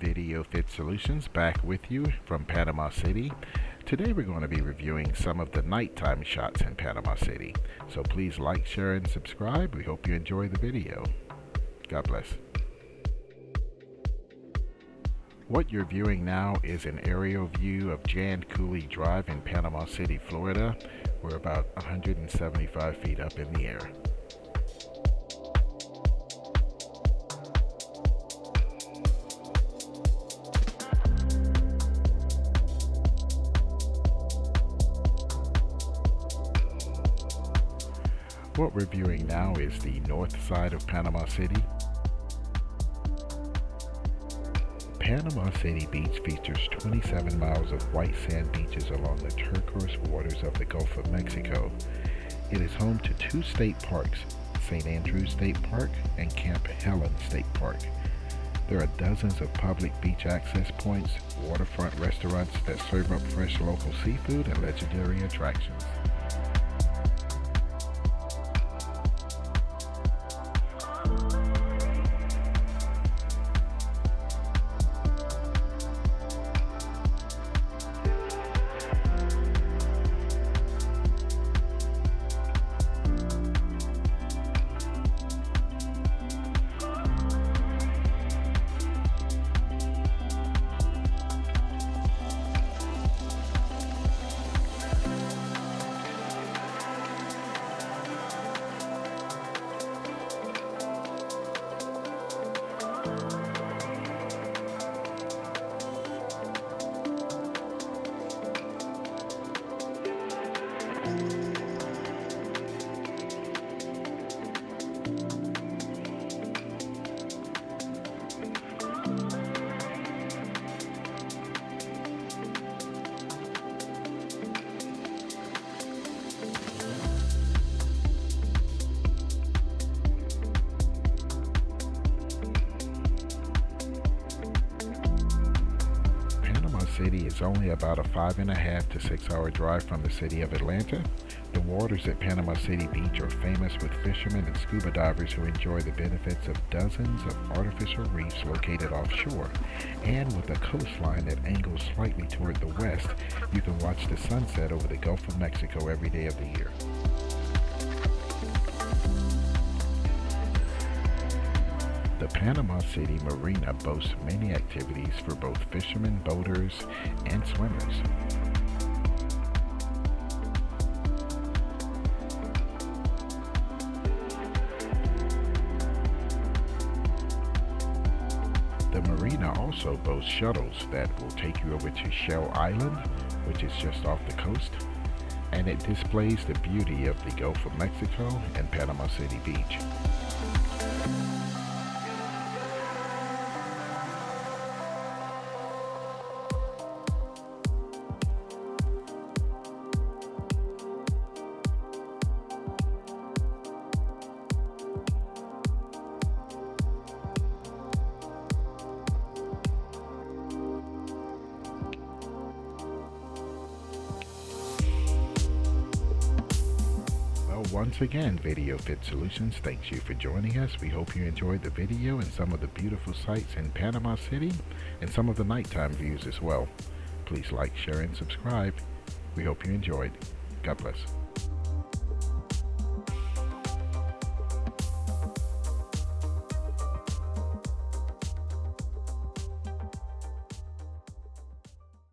Video Fit Solutions back with you from Panama City. Today we're going to be reviewing some of the nighttime shots in Panama City. So please like, share, and subscribe. We hope you enjoy the video. God bless. What you're viewing now is an aerial view of Jan Cooley Drive in Panama City, Florida. We're about 175 feet up in the air. What we're viewing now is the north side of Panama City. Panama City Beach features 27 miles of white sand beaches along the turquoise waters of the Gulf of Mexico. It is home to two state parks, St. Andrews State Park and Camp Helen State Park. There are dozens of public beach access points, waterfront restaurants that serve up fresh local seafood, and legendary attractions. City is only about a 5.5 to 6 hour drive from the city of Atlanta. The waters at Panama City Beach are famous with fishermen and scuba divers who enjoy the benefits of dozens of artificial reefs located offshore. And with a coastline that angles slightly toward the west, you can watch the sunset over the Gulf of Mexico every day of the year. The Panama City Marina boasts many activities for both fishermen, boaters, and swimmers. The marina also boasts shuttles that will take you over to Shell Island, which is just off the coast, and it displays the beauty of the Gulf of Mexico and Panama City Beach. Once again, Video Fit Solutions thanks you for joining us. We hope you enjoyed the video and some of the beautiful sights in Panama City and some of the nighttime views as well. Please like, share, and subscribe. We hope you enjoyed. God bless.